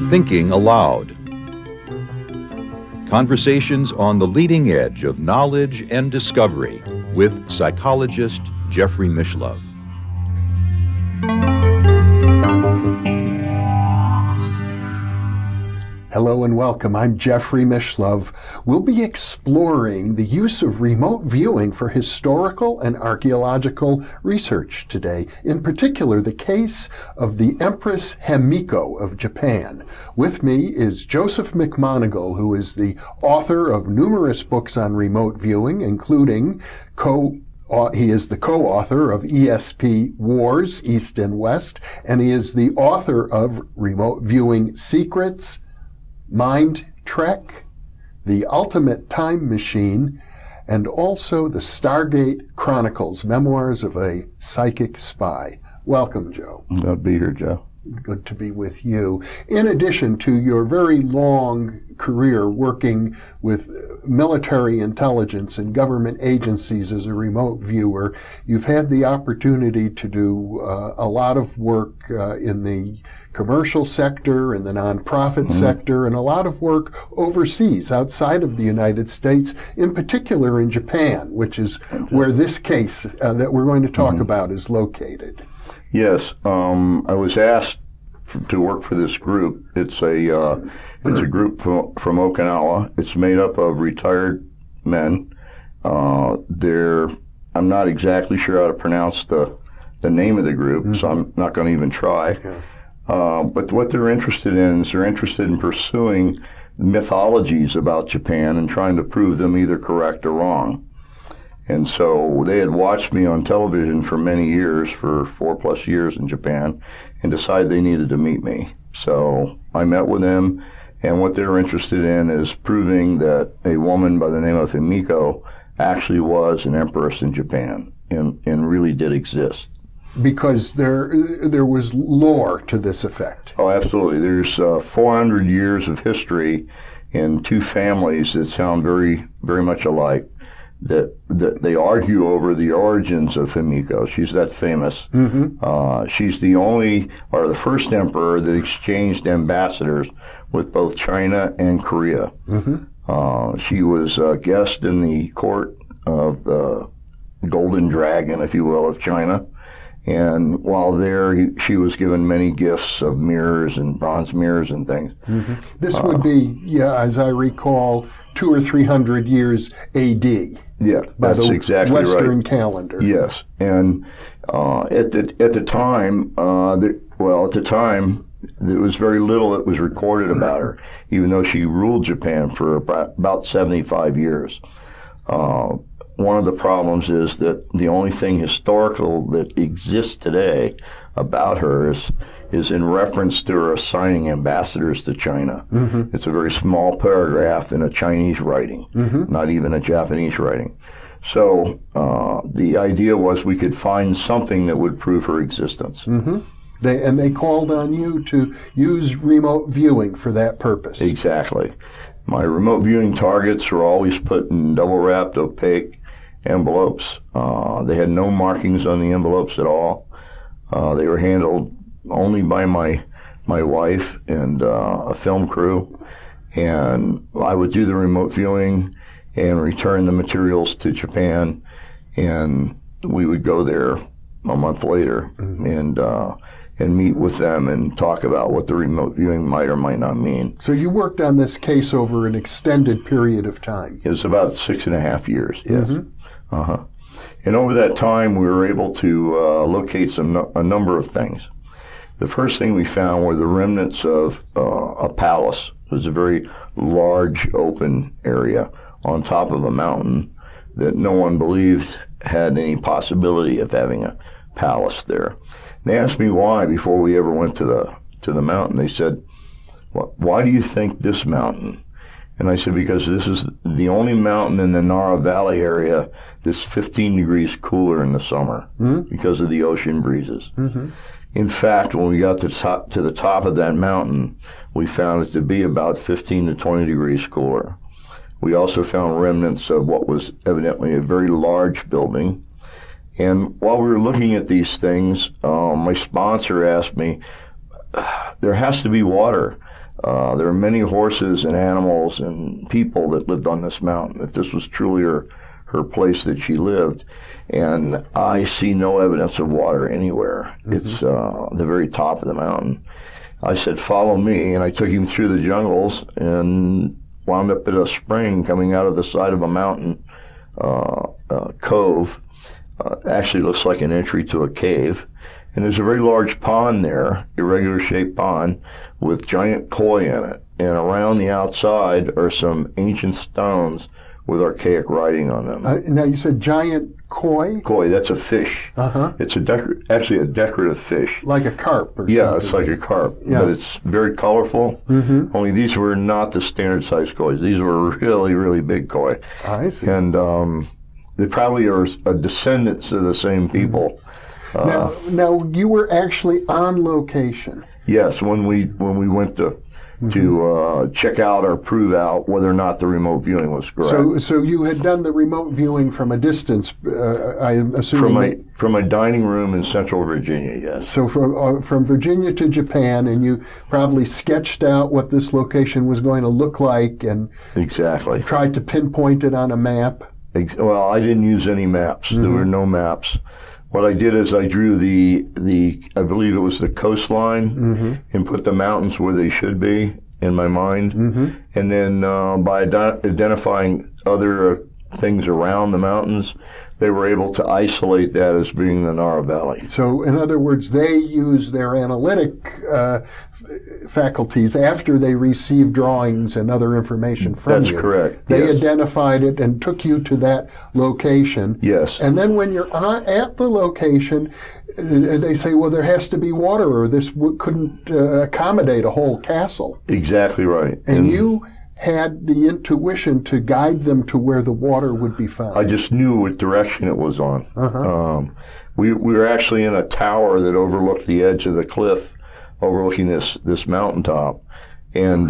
Thinking Aloud. Conversations on the leading edge of knowledge and discovery with psychologist Jeffrey Mishlove. Hello and welcome. I'm Jeffrey Mishlove. We'll be exploring the use of remote viewing for historical and archaeological research today, in particular the case of the Empress Himiko of Japan. With me is Joseph McMoneagle, who is the author of numerous books on remote viewing, including he is the co-author of ESP Wars, East and West, and he is the author of Remote Viewing Secrets, Mind Trek, The Ultimate Time Machine, and also the Stargate Chronicles, Memoirs of a Psychic Spy. Welcome, Joe. Glad to be here, Joe. Good to be with you. In addition to your very long career working with military intelligence and government agencies as a remote viewer, you've had the opportunity to do a lot of work in the commercial sector and the nonprofit sector, and a lot of work overseas outside of the United States, in particular in Japan, which is where this case that we're going to talk about is located. Yes, I was asked to work for this group. It's a group from Okinawa. It's made up of retired men. I'm not exactly sure how to pronounce the name of the group, so I'm not going to even try. Yeah. But what they're interested in is they're interested in pursuing mythologies about Japan and trying to prove them either correct or wrong. And so they had watched me on television for many years, for 4+ years in Japan, and decided they needed to meet me. So I met with them, and what they were interested in is proving that a woman by the name of Himiko actually was an empress in Japan and really did exist. Because there was lore to this effect. Oh, absolutely. There's 400 years of history in two families that sound very, very much alike, that they argue over the origins of Himiko. She's that famous. She's the first emperor that exchanged ambassadors with both China and Korea. She was a guest in the court of the Golden Dragon, if you will, of China. And while there, she was given many gifts of mirrors and bronze mirrors and things. This would be, as I recall, 200 or 300 years A.D. Yeah, that's exactly right. Western calendar. Yes, and at the time, there was very little that was recorded about her, even though she ruled Japan for about 75 years. One of the problems is that the only thing historical that exists today about her is in reference to her assigning ambassadors to China. It's a very small paragraph in a Chinese writing, not even a Japanese writing. So the idea was we could find something that would prove her existence. They called on you to use remote viewing for that purpose. Exactly. My remote viewing targets were always put in double-wrapped, opaque envelopes. They had no markings on the envelopes at all. They were handled only by my wife and a film crew. And I would do the remote viewing and return the materials to Japan. And we would go there a month later and meet with them and talk about what the remote viewing might or might not mean. So you worked on this case over an extended period of time. It was about 6.5 years, yes. And over that time, we were able to locate a number of things. The first thing we found were the remnants of a palace. It was a very large open area on top of a mountain that no one believed had any possibility of having a palace there. They asked me why before we ever went to the mountain. They said, "Why do you think this mountain?" And I said, because this is the only mountain in the Nara Valley area that's 15 degrees cooler in the summer because of the ocean breezes. In fact, when we got to the top of that mountain, we found it to be about 15 to 20 degrees cooler. We also found remnants of what was evidently a very large building, And while we were looking at these things, my sponsor asked me, there has to be water. There are many horses and animals and people that lived on this mountain, if this was truly her place that she lived. And I see no evidence of water anywhere. Mm-hmm. It's the very top of the mountain. I said, follow me, and I took him through the jungles and wound up at a spring coming out of the side of a mountain cove. Actually looks like an entry to a cave. And there's a very large pond there, irregular shaped pond, with giant koi in it. And around the outside are some ancient stones with archaic writing on them. Now you said giant koi? Koi, that's a fish. Uh-huh. It's actually a decorative fish. Like a carp or something. Yeah, it's like a carp, but it's very colorful. Mm-hmm. Only these were not the standard size koi. These were really, really big koi. I see. And they probably are descendants of the same people. Now you were actually on location. Yes, when we went to check out or prove out whether or not the remote viewing was correct. So you had done the remote viewing from a distance, I assume. From a dining room in Central Virginia, yes. So from Virginia to Japan, and you probably sketched out what this location was going to look like, and exactly tried to pinpoint it on a map. Well, I didn't use any maps. Mm-hmm. There were no maps. What I did is I drew the I believe it was the coastline, mm-hmm. and put the mountains where they should be in my mind. Mm-hmm. And then by identifying other things around the mountains, they were able to isolate that as being the Nara Valley. So, in other words, they used their analytic faculties after they received drawings and other information from you. That's correct. They identified it and took you to that location. Yes. And then when you're at the location, they say, well, there has to be water, or this couldn't accommodate a whole castle. Exactly right. And you had the intuition to guide them to where the water would be found. I just knew what direction it was on. Uh-huh. We were actually in a tower that overlooked the edge of the cliff, overlooking this mountaintop. And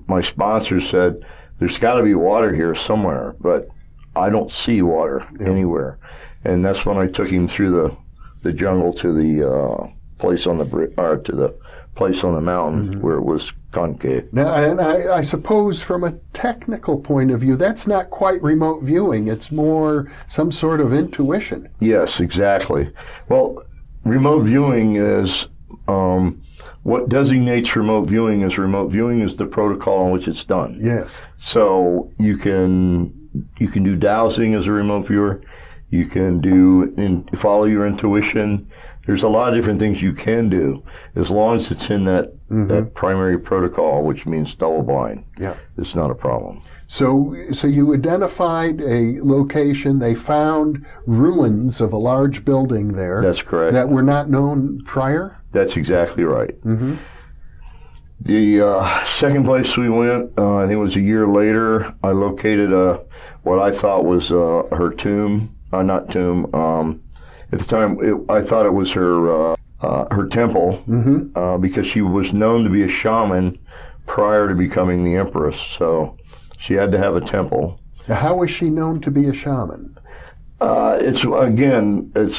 my sponsor said, there's got to be water here somewhere, but I don't see water anywhere. And that's when I took him through the jungle to the place on the place on the mountain, mm-hmm. where it was concave. Now, and I suppose from a technical point of view, that's not quite remote viewing. It's more some sort of intuition. Yes, exactly. Well, remote viewing is what designates remote viewing is the protocol in which it's done. Yes. So you can do dowsing as a remote viewer. You can follow your intuition. There's a lot of different things you can do as long as it's in that primary protocol, which means double blind. Yeah. It's not a problem. So you identified a location. They found ruins of a large building there. That's correct. That were not known prior? That's exactly right. Mm-hmm. The second place we went, I think it was a year later, I located what I thought was her tomb. Not tomb. At the time, I thought it was her temple, mm-hmm. Because she was known to be a shaman prior to becoming the empress. So she had to have a temple. Now, how was she known to be a shaman? It's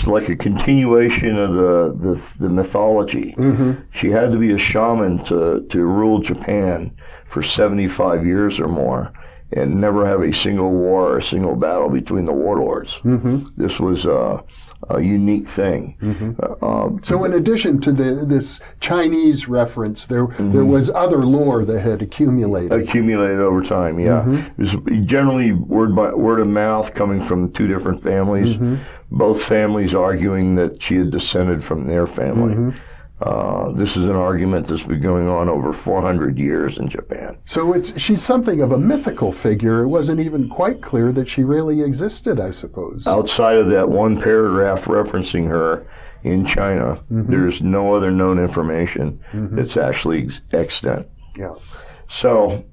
like a continuation of the mythology. Mm-hmm. She had to be a shaman to rule Japan for 75 years or more, and never have a single war or a single battle between the warlords. Mm-hmm. This was a unique thing. Mm-hmm. So in addition to this Chinese reference, there was other lore that had accumulated. Accumulated over time, yeah. Mm-hmm. It was generally word of mouth coming from two different families, mm-hmm. both families arguing that she had descended from their family. Mm-hmm. This is an argument that's been going on over 400 years in Japan. So she's something of a mythical figure. It wasn't even quite clear that she really existed, I suppose. Outside of that one paragraph referencing her in China, mm-hmm. there's no other known information mm-hmm. that's actually extant. Yeah. So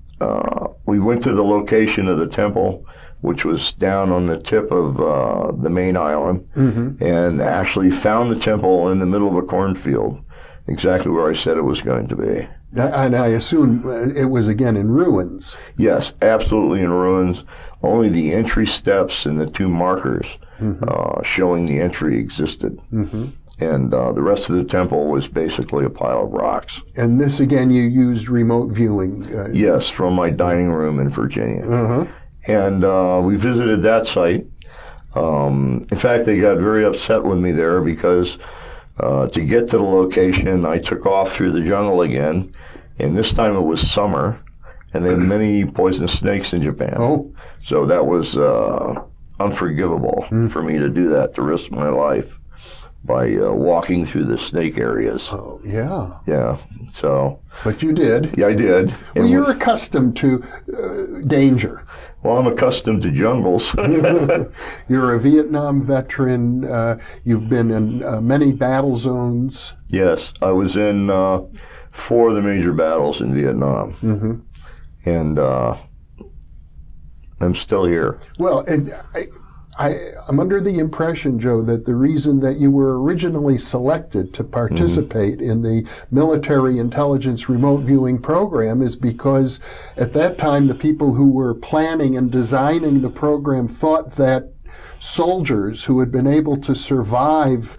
we went to the location of the temple, which was down on the tip of the main island, mm-hmm. and actually found the temple in the middle of a cornfield, exactly where I said it was going to be. And I assume it was again in ruins. Yes, absolutely in ruins. Only the entry steps and the two markers showing the entry existed. And the rest of the temple was basically a pile of rocks. And this, again, you used remote viewing? Yes, from my dining room in Virginia. And we visited that site. In fact, they got very upset with me there because to get to the location, I took off through the jungle again, and this time it was summer, and they had many poisonous snakes in Japan. Oh. So that was unforgivable for me to do that, to risk my life by walking through the snake areas. Oh, yeah. Yeah, so... But you did. Yeah, I did. Well, you're accustomed to danger. Well, I'm accustomed to jungles. You're a Vietnam veteran. You've been in many battle zones. Yes, I was in 4 of the major battles in Vietnam. And I'm still here. Well, I'm under the impression, Joe, that the reason that you were originally selected to participate in the military intelligence remote viewing program is because at that time the people who were planning and designing the program thought that soldiers who had been able to survive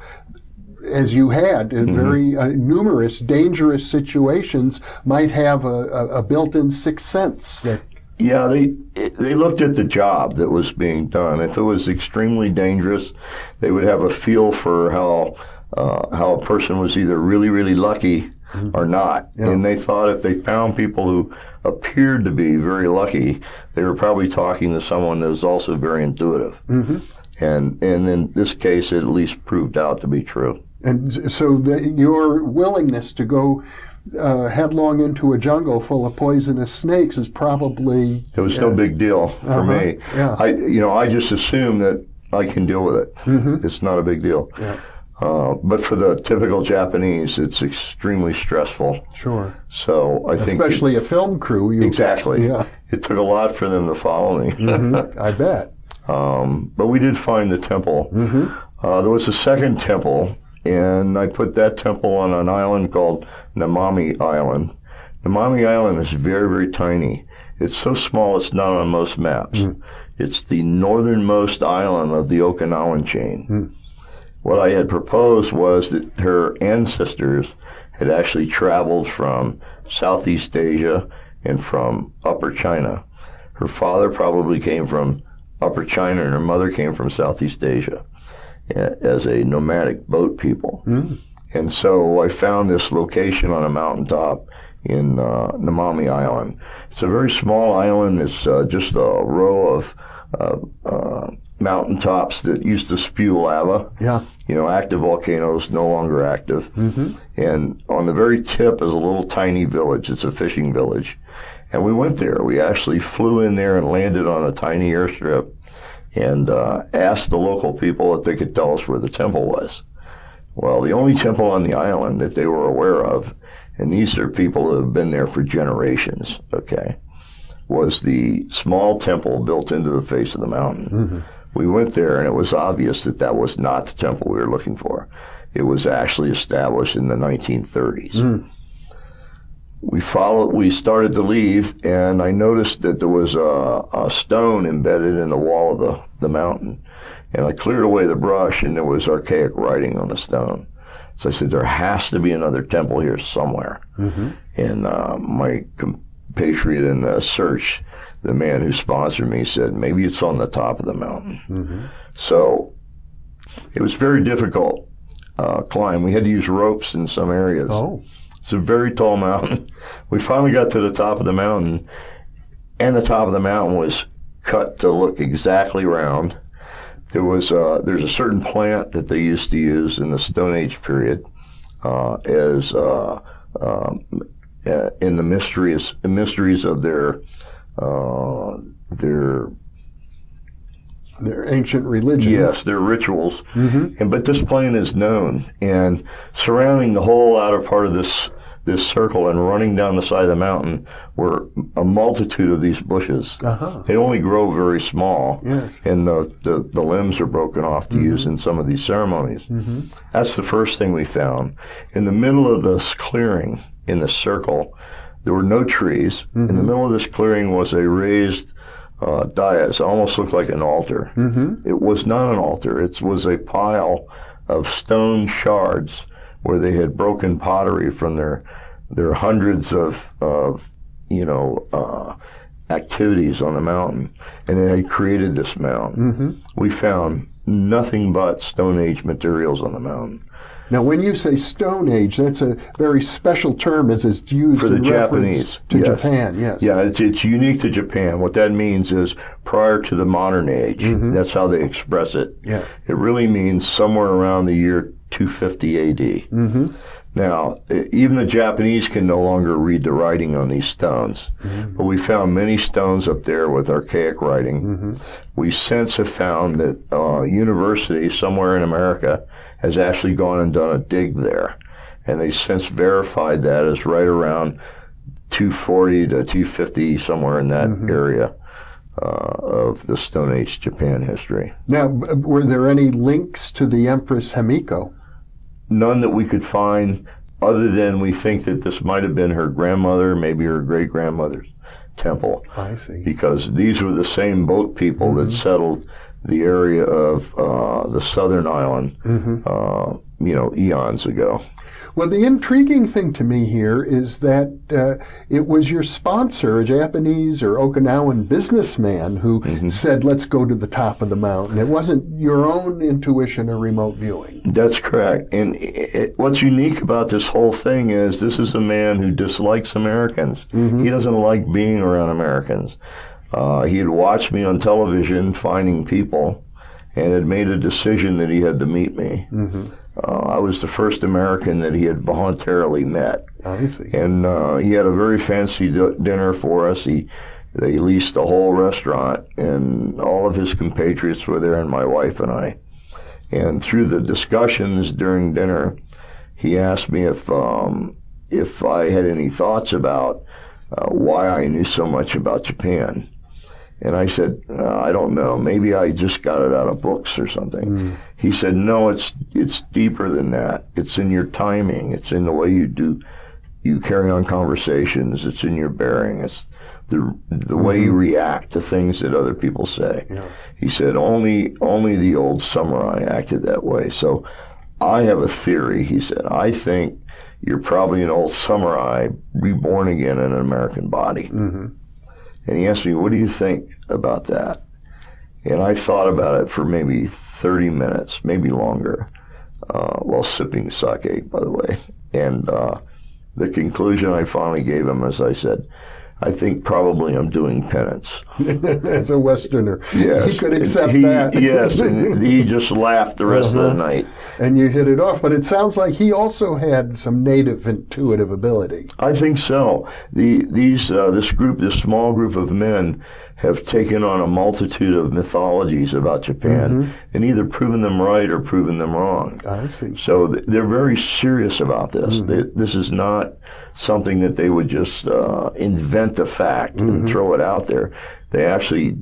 as you had in very numerous dangerous situations might have a built-in sixth sense that yeah, they looked at the job that was being done. If it was extremely dangerous, they would have a feel for how a person was either really, really lucky or not. Yeah. And they thought if they found people who appeared to be very lucky, they were probably talking to someone that was also very intuitive. And in this case, it at least proved out to be true. And so your willingness to go headlong into a jungle full of poisonous snakes is probably... It was no big deal for me. Yeah. I just assume that I can deal with it. It's not a big deal. Yeah. But for the typical Japanese, it's extremely stressful. Sure. So I think... Especially a film crew. Exactly. Yeah. It took a lot for them to follow me. I bet. But we did find the temple. There was a second temple, and I put that temple on an island called Namami Island. Namami Island is very, very tiny. It's so small it's not on most maps. It's the northernmost island of the Okinawan chain. What I had proposed was that her ancestors had actually traveled from Southeast Asia and from Upper China. Her father probably came from Upper China and her mother came from Southeast Asia as a nomadic boat people. And so I found this location on a mountaintop in Namami Island. It's a very small island. It's just a row of mountaintops that used to spew lava. Yeah. Active volcanoes, no longer active. And on the very tip is a little tiny village. It's a fishing village. And we went there. We actually flew in there and landed on a tiny airstrip and asked the local people if they could tell us where the temple was. Well, the only temple on the island that they were aware of, and these are people who have been there for generations, was the small temple built into the face of the mountain. We went there, and it was obvious that that was not the temple we were looking for. It was actually established in the 1930s. We started to leave, and I noticed that there was a stone embedded in the wall of the mountain. And I cleared away the brush, and there was archaic writing on the stone. So I said, there has to be another temple here somewhere. And my compatriot in the search, the man who sponsored me, said, maybe it's on the top of the mountain. So it was very difficult climb. We had to use ropes in some areas. It's a very tall mountain. We finally got to the top of the mountain, and the top of the mountain was cut to look exactly round. There's a certain plant that they used to use in the Stone Age period as in the mysteries of their ancient religion. Yes, their rituals. But this plant is known, and surrounding the whole outer part of this circle and running down the side of the mountain were a multitude of these bushes. They only grow very small, and the limbs are broken off to use in some of these ceremonies. That's the first thing we found. In the middle of this clearing, in the circle, there were no trees. In the middle of this clearing was a raised dais. It almost looked like an altar. It was not an altar. It was a pile of stone shards where they had broken pottery from their hundreds of activities on the mountain, and it had created this mound. We found nothing but Stone Age materials on the mountain. Now, when you say Stone Age, that's a very special term as it's used for the in Japanese to Japan. Yes. Yeah, it's unique to Japan. What that means is prior to the modern age. That's how they express it. Yeah. It really means somewhere around the year 250 AD. Now, even the Japanese can no longer read the writing on these stones, but we found many stones up there with archaic writing. We since have found that a university somewhere in America has actually gone and done a dig there, and they since verified that as right around 240 to 250, somewhere in that area of the Stone Age Japan history. Now, were there any links to the Empress Himiko? None that we could find, other than we think that this might have been her grandmother, maybe her great-grandmother's temple. I see. Because these were the same boat people that settled the area of the southern island, eons ago. Well, the intriguing thing to me here is that it was your sponsor, a Japanese or Okinawan businessman, who said, let's go to the top of the mountain. It wasn't your own intuition or remote viewing. That's correct. And what's unique about this whole thing is this is a man who dislikes Americans. He doesn't like being around Americans. He had watched me on television finding people and had made a decision that he had to meet me. I was the first American that he had voluntarily met. I see. And he had a very fancy dinner for us. They leased the whole restaurant, and all of his compatriots were there, and my wife and I. And through the discussions during dinner, he asked me if I had any thoughts about why I knew so much about Japan. And I said, I don't know. Maybe I just got it out of books or something. He said, no, it's deeper than that. It's in your timing. It's in the way you carry on conversations. It's in your bearing. It's the way you react to things that other people say. Yeah. He said, only the old samurai acted that way. So I have a theory, he said. I think you're probably an old samurai reborn again in an American body. And he asked me, what do you think about that? And I thought about it for maybe 30 minutes, maybe longer, while sipping sake, by the way. And the conclusion I finally gave him is I said, I think probably I'm doing penance. As a Westerner. Yes. He could accept that. Yes, and he just laughed the rest of the night. And you hit it off, but it sounds like he also had some native intuitive ability. I think so. This small group of men have taken on a multitude of mythologies about Japan and either proven them right or proven them wrong. I see. So they're very serious about this. This is not something that they would just invent a fact and throw it out there. They actually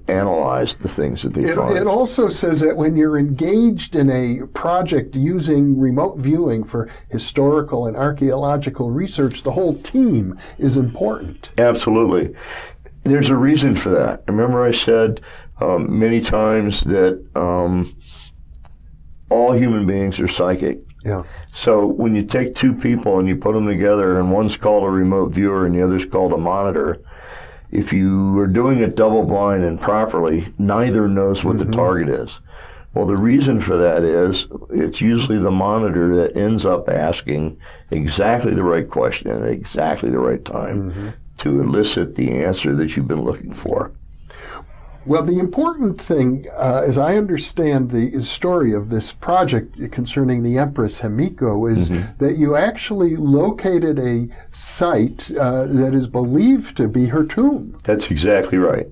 analyze the things that they find. It also says that when you're engaged in a project using remote viewing for historical and archaeological research, the whole team is important. Absolutely. There's a reason for that. Remember I said many times that all human beings are psychic. Yeah. So when you take two people and you put them together, and one's called a remote viewer and the other's called a monitor, if you are doing it double blind and properly, neither knows what the target is. Well, the reason for that is it's usually the monitor that ends up asking exactly the right question at exactly the right time to elicit the answer that you've been looking for. Well, the important thing, as I understand the story of this project concerning the Empress Himiko, is that you actually located a site that is believed to be her tomb. That's exactly right.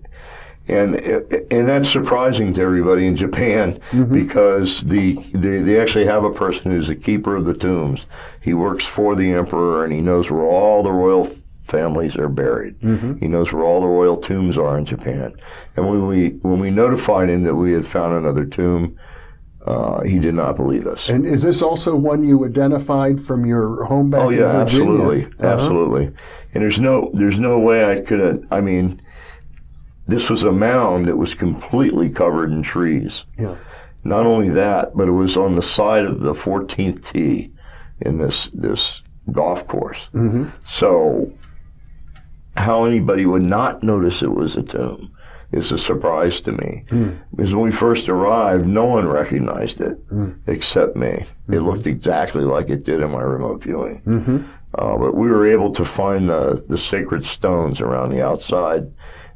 And that's surprising to everybody in Japan because they actually have a person who's the keeper of the tombs. He works for the emperor, and he knows where all the royal families are buried. He knows where all the royal tombs are in Japan. And when we notified him that we had found another tomb, he did not believe us. And is this also one you identified from your home back in Virginia? Absolutely, absolutely. And there's no way I could have. I mean, this was a mound that was completely covered in trees. Yeah. Not only that, but it was on the side of the 14th tee in this golf course. So how anybody would not notice it was a tomb is a surprise to me. Because when we first arrived, no one recognized it except me. It looked exactly like it did in my remote viewing. But we were able to find the sacred stones around the outside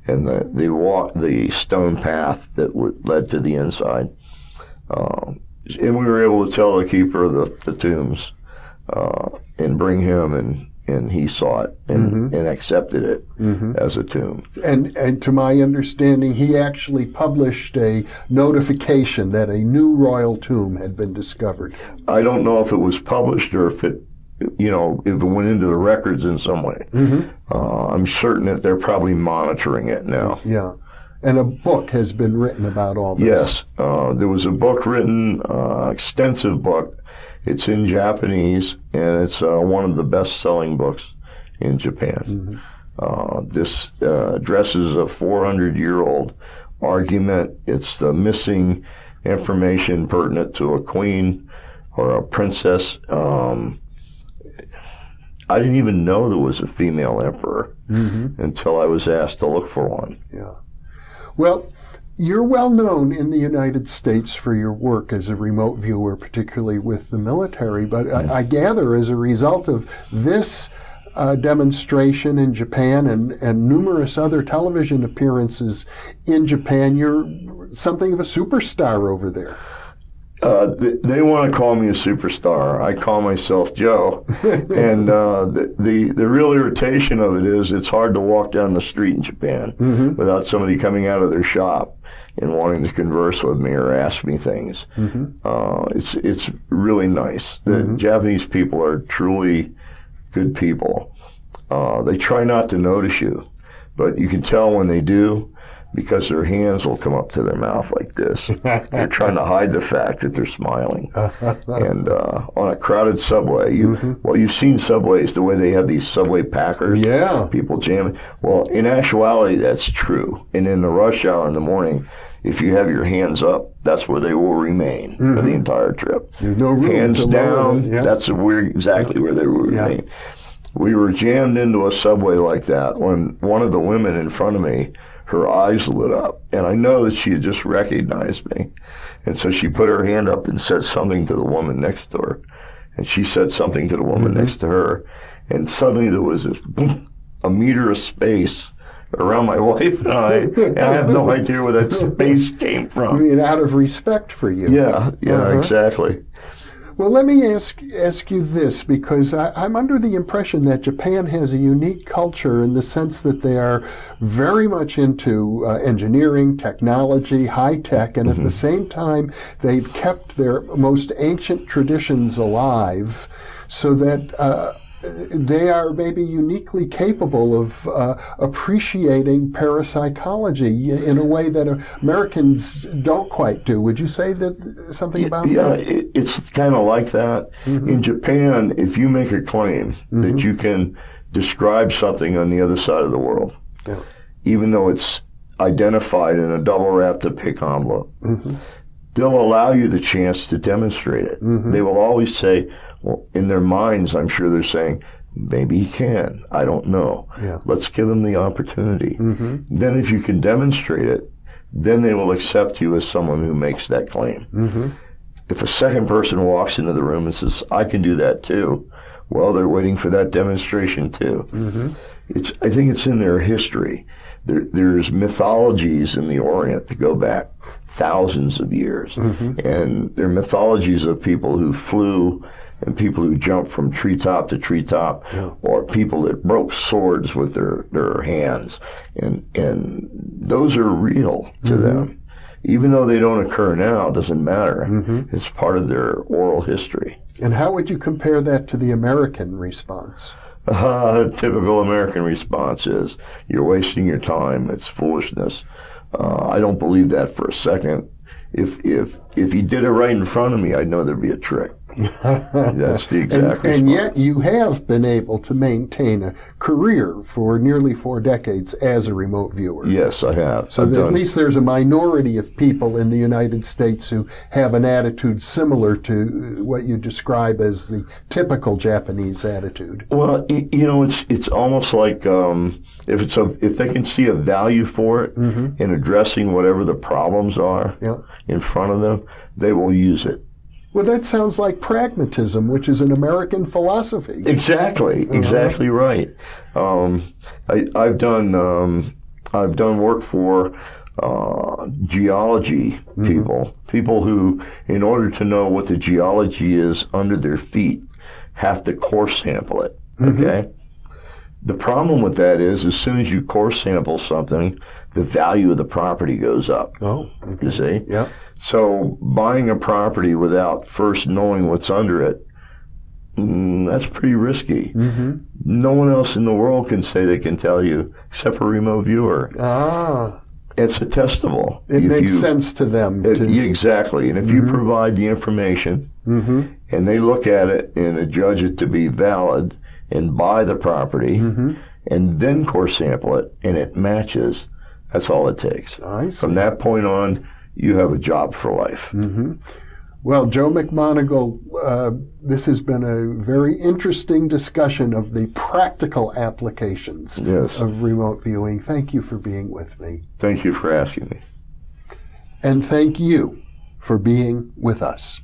and the stone path that led to the inside. And we were able to tell the keeper of the tombs and bring him, and he saw it and accepted it as a tomb. And to my understanding, he actually published a notification that a new royal tomb had been discovered. I don't know if it was published or if it went into the records in some way. I'm certain that they're probably monitoring it now. Yeah. And a book has been written about all this. Yes. There was a book written, extensive book. It's in Japanese, and it's one of the best-selling books in Japan. This addresses a 400-year-old argument. It's the missing information pertinent to a queen or a princess. I didn't even know there was a female emperor until I was asked to look for one. Yeah. Well, you're well known in the United States for your work as a remote viewer, particularly with the military, but I gather as a result of this demonstration in Japan and numerous other television appearances in Japan, you're something of a superstar over there. They want to call me a superstar. I call myself Joe. And the real irritation of it is it's hard to walk down the street in Japan without somebody coming out of their shop and wanting to converse with me or ask me things. It's really nice. The Japanese people are truly good people. They try not to notice you, but you can tell when they do, because their hands will come up to their mouth like this. They're trying to hide the fact that they're smiling. And on a crowded subway, you've seen subways, the way they have these subway packers. Yeah. People jamming. Well, in actuality, that's true. And in the rush hour in the morning, if you have your hands up, that's where they will remain for the entire trip. There's no room hands to down, yeah. That's exactly where they will remain. We were jammed into a subway like that when one of the women in front of me, her eyes lit up, and I know that she had just recognized me. And so she put her hand up and said something to the woman next to her, and she said something to the woman next to her, and suddenly there was this boom, a meter of space around my wife and I have no idea where that space came from. I mean, out of respect for you. Yeah, exactly. Well, let me ask you this, because I'm under the impression that Japan has a unique culture in the sense that they are very much into engineering, technology, high tech, and at the same time they've kept their most ancient traditions alive so that they are maybe uniquely capable of appreciating parapsychology in a way that Americans don't quite do. Would you say that something about that? Yeah, it's kind of like that. In Japan, if you make a claim that you can describe something on the other side of the world, even though it's identified in a double-wrapped opaque envelope, they'll allow you the chance to demonstrate it. They will always say, well, in their minds, I'm sure they're saying, maybe he can. I don't know. Let's give him the opportunity. Then if you can demonstrate it, then they will accept you as someone who makes that claim. If a second person walks into the room and says, I can do that too, well, they're waiting for that demonstration too. I think it's in their history. There's mythologies in the Orient that go back thousands of years. And they're mythologies of people who flew and people who jumped from treetop to treetop, or people that broke swords with their hands. And those are real to them. Even though they don't occur now, it doesn't matter. It's part of their oral history. And how would you compare that to the American response? Typical American response is, you're wasting your time, it's foolishness. I don't believe that for a second. If he did it right in front of me, I'd know there'd be a trick. That's the exact and response. yet you have been able to maintain a career for nearly 4 decades as a remote viewer. Yes, I have. So at least there's a minority of people in the United States who have an attitude similar to what you describe as the typical Japanese attitude. Well, it's almost like if they can see a value for it in addressing whatever the problems are in front of them, they will use it. Well, that sounds like pragmatism, which is an American philosophy. Exactly right. I've done work for geology people who, in order to know what the geology is under their feet, have to core sample it. Okay. The problem with that is, as soon as you core sample something, the value of the property goes up. Oh, okay. You see? Yeah. So buying a property without first knowing what's under it, that's pretty risky. No one else in the world can say they can tell you, except for a remote viewer. It's attestable. It makes sense to them. Exactly. And if you provide the information and they look at it and adjudge it to be valid and buy the property and then core sample it and it matches, that's all it takes. I see. From that point on, you have a job for life. Well, Joe McMoneagle, this has been a very interesting discussion of the practical applications of remote viewing. Thank you for being with me. Thank you for asking me. And thank you for being with us.